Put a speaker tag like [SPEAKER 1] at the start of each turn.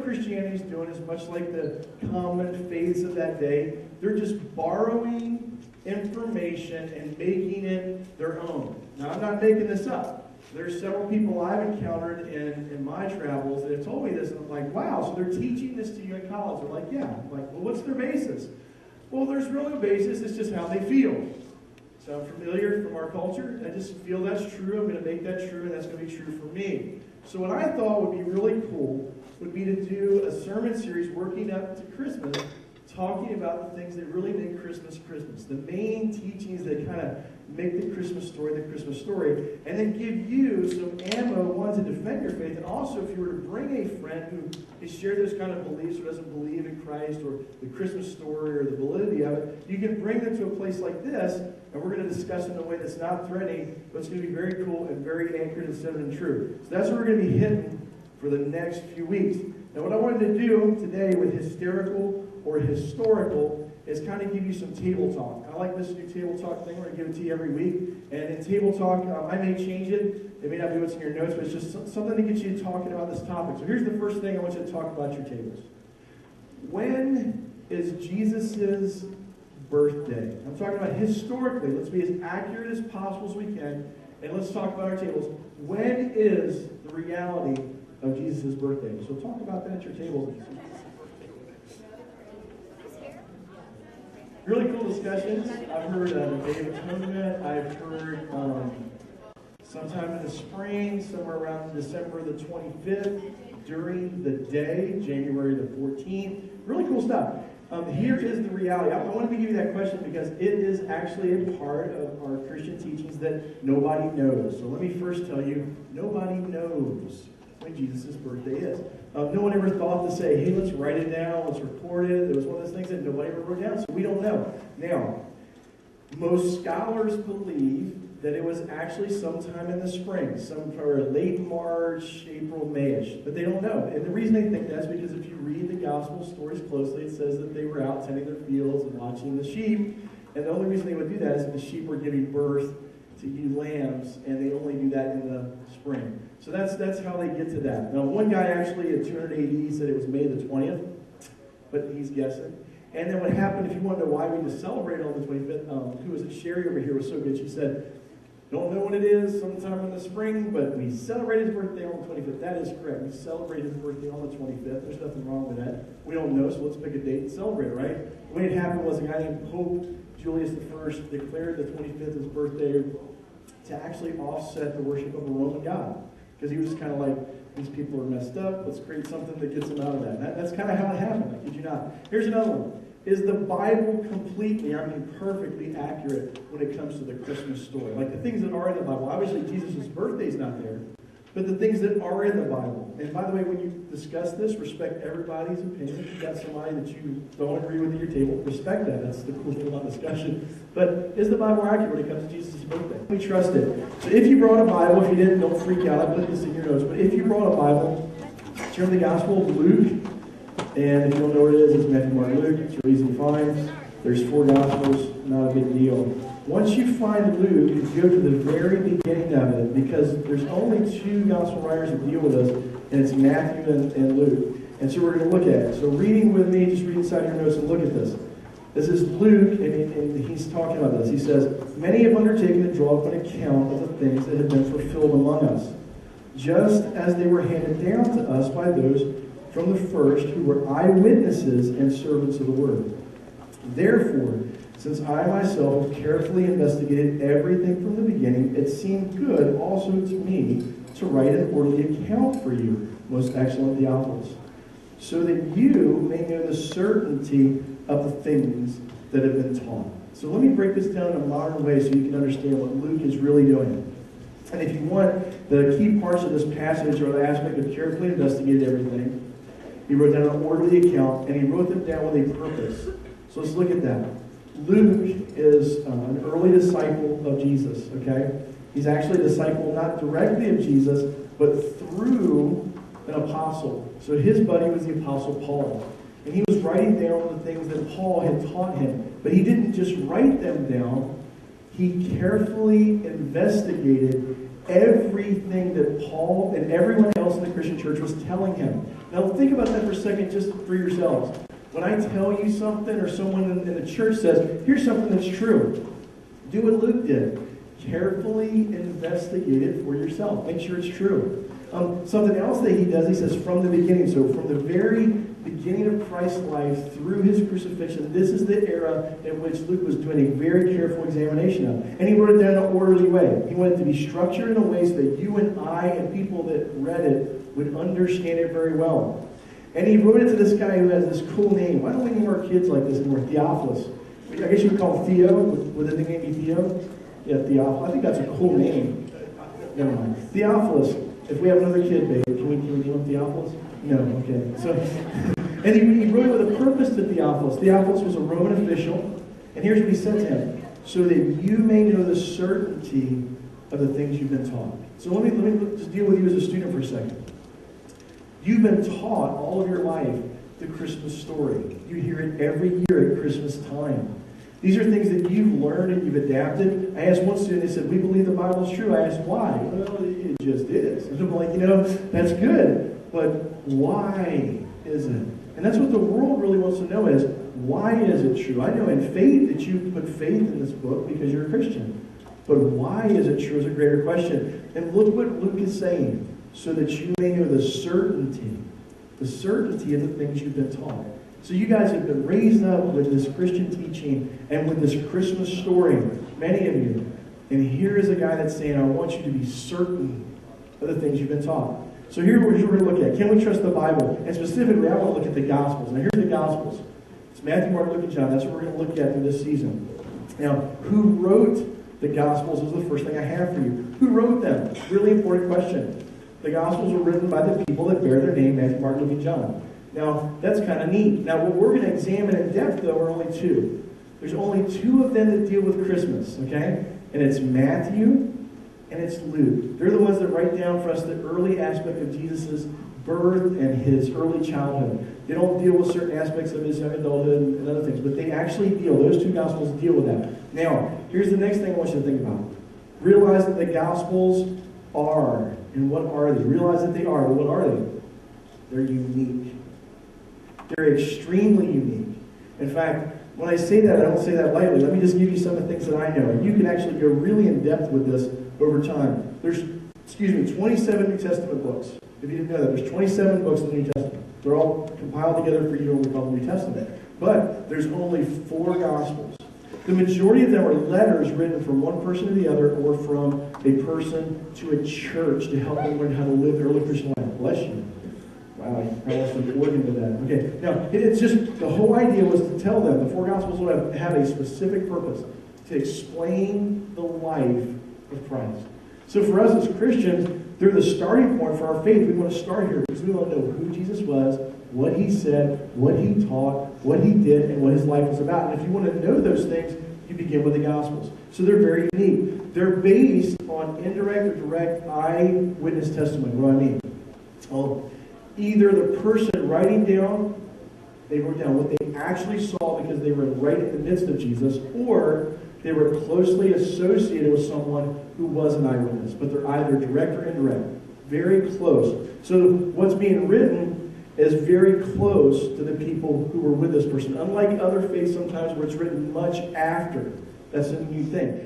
[SPEAKER 1] Christianity's doing is much like the common faiths of that day. They're just borrowing information and making it their own. Now, I'm not making this up. There's several people I've encountered in my travels that have told me this, and I'm like, wow, so they're teaching this to you in college. They're like, yeah. I'm like, well, what's their basis? Well, there's really no basis. It's just how they feel. Sound familiar from our culture? I just feel that's true. I'm going to make that true, and that's going to be true for me. So what I thought would be really cool would be to do a sermon series working up to Christmas, talking about the things that really make Christmas Christmas, the main teachings that kind of make the Christmas story, and then give you some ammo, one, to defend your faith, and also if you were to bring a friend who has shared those kind of beliefs or doesn't believe in Christ or the Christmas story or the validity of it, you can bring them to a place like this, and we're going to discuss it in a way that's not threatening, but it's going to be very cool and very anchored and centered and true. So that's what we're going to be hitting for the next few weeks. Now, what I wanted to do today with hysterical or historical is kind of give you some table talk. I like this new table talk thing. We're going to give it to you every week. And in table talk, I may change it. It may not be what's in your notes, but it's just something to get you talking about this topic. So here's the first thing I want you to talk about your tables. When is Jesus' birthday? I'm talking about historically. Let's be as accurate as possible as we can. And let's talk about our tables. When is the reality of Jesus' birthday? So talk about that at your tables. Really cool discussions. I've heard the Day of Atonement. I've heard sometime in the spring, somewhere around December the 25th, during the day, January the 14th. Really cool stuff. Here is the reality. I wanted to give you that question because it is actually a part of our Christian teachings that nobody knows. So let me first tell you, nobody knows when Jesus' birthday is. No one ever thought to say, hey, let's write it down, let's record it. It was one of those things that nobody ever wrote down, so we don't know. Now, most scholars believe that it was actually sometime in the spring, somewhere late March, April, May-ish, but they don't know. And the reason they think that is because if you read the gospel stories closely, it says that they were out tending their fields and watching the sheep, and the only reason they would do that is if the sheep were giving birth to ewe lambs, and they only do that in the spring. So that's how they get to that. Now, one guy actually at 200 AD said it was May the 20th, but he's guessing. And then what happened, if you want to know why we just celebrate on the 25th, who was it? Sherry over here was so good. She said, don't know when it is, sometime in the spring, but we celebrate his birthday on the 25th. That is correct. We celebrate his birthday on the 25th. There's nothing wrong with that. We don't know, so let's pick a date and celebrate it, right? The way it happened was a guy named Pope Julius I declared the 25th his birthday to actually offset the worship of a Roman god. Because he was just kind of like, these people are messed up, let's create something that gets them out of that. That's kind of how it happened, I kid you not. Here's another one. Is the Bible completely, perfectly accurate when it comes to the Christmas story? Like the things that are in the Bible. Obviously, Jesus' birthday is not there, but the things that are in the Bible. And by the way, when you discuss this, respect everybody's opinion. If you've got somebody that you don't agree with at your table, respect that. That's the cool thing about discussion. But is the Bible accurate when it comes to Jesus' birthday? We trust it. So if you brought a Bible, if you didn't, don't freak out. I put this in your notes. But if you brought a Bible, turn to the Gospel of Luke. And if you don't know where it is, it's Matthew, Mark, Luke. It's really easy to find. There's 4 Gospels, not a big deal. Once you find Luke, you go to the very beginning of it, because there's only 2 Gospel writers that deal with us, and it's Matthew and Luke. And so we're going to look at it. So reading with me, just read inside your notes and look at this. This is Luke, and he's talking about this. He says, many have undertaken to draw up an account of the things that have been fulfilled among us, just as they were handed down to us by those from the first who were eyewitnesses and servants of the word. Therefore, since I myself have carefully investigated everything from the beginning, it seemed good also to me to write an orderly account for you, most excellent Theophilus, so that you may know the certainty of the things that have been taught. So let me break this down in a modern way so you can understand what Luke is really doing. And if you want, the key parts of this passage are the aspect of carefully investigated everything. He wrote down an orderly account, and he wrote them down with a purpose. So let's look at that. Luke is an early disciple of Jesus, okay? He's actually a disciple not directly of Jesus, but through an apostle. So his buddy was the Apostle Paul. And he was writing down the things that Paul had taught him. But he didn't just write them down. He carefully investigated everything that Paul and everyone else in the Christian church was telling him. Now think about that for a second just for yourselves. When I tell you something or someone in the church says, here's something that's true, do what Luke did. Carefully investigate it for yourself. Make sure it's true. Something else that he does, he says from the beginning. So from the very beginning of Christ's life through his crucifixion, this is the era in which Luke was doing a very careful examination of. And he wrote it down in an orderly way. He wanted it to be structured in a way so that you and I and people that read it would understand it very well. And he wrote it to this guy who has this cool name. Why don't we name our kids like this anymore? Theophilus. I guess you could call him Theo. Would the nickname be Theo? Yeah, Theophilus. I think that's a cool name. Never mind. Theophilus. If we have another kid, babe, can we name him Theophilus? No, okay. So, and he wrote it with a purpose to Theophilus. Theophilus was a Roman official, and here's what he said to him: so that you may know the certainty of the things you've been taught. So let me just deal with you as a student for a second. You've been taught all of your life the Christmas story. You hear it every year at Christmas time. These are things that you've learned and you've adapted. I asked one student, they said, we believe the Bible is true. I asked, why? Well, it just is. And I'm like, that's good, but why is it? And that's what the world really wants to know is, why is it true? I know in faith that you put faith in this book because you're a Christian. But why is it true is a greater question. And look what Luke is saying, so that you may know the certainty of the things you've been taught. So you guys have been raised up with this Christian teaching and with this Christmas story, many of you. And here is a guy that's saying, I want you to be certain of the things you've been taught. So here's what we're going to look at. Can we trust the Bible? And specifically, I want to look at the Gospels. Now here's the Gospels. It's Matthew, Mark, Luke, and John. That's what we're going to look at in this season. Now, who wrote the Gospels is the first thing I have for you. Who wrote them? Really important question. The Gospels were written by the people that bear their name, Matthew, Mark, Luke, and John. Now, that's kind of neat. Now, what we're going to examine in depth, though, are only two. There's only two of them that deal with Christmas, okay? And it's Matthew and it's Luke. They're the ones that write down for us the early aspect of Jesus' birth and his early childhood. They don't deal with certain aspects of his young adulthood and other things, but they actually deal, those two Gospels deal with that. Now, here's the next thing I want you to think about. Realize that the Gospels are, and what are they? Realize that they are, but what are they? They're unique. They're extremely unique. In fact, when I say that, I don't say that lightly. Let me just give you some of the things that I know. And you can actually go really in depth with this over time. There's, 27 New Testament books. If you didn't know that, there's 27 books in the New Testament. They're all compiled together for you in what we call the New Testament. But there's only 4 Gospels. The majority of them are letters written from one person to the other or from a person to a church to help them learn how to live the early Christian life. Bless you. Wow, I lost an organ with that. Okay, now, it's just, the whole idea was to tell them, the 4 Gospels would have a specific purpose, to explain the life of Christ. So for us as Christians, they're the starting point for our faith. We want to start here because we want to know who Jesus was, what he said, what he taught, what he did, and what his life was about. And if you want to know those things, you begin with the Gospels. So they're very unique. They're based on indirect or direct eyewitness testimony. What do I mean? Well, either the person writing down, they wrote down what they actually saw because they were right in the midst of Jesus, or they were closely associated with someone who was an eyewitness, but they're either direct or indirect. Very close. So what's being written is very close to the people who were with this person. Unlike other faiths sometimes where it's written much after. That's a new thing.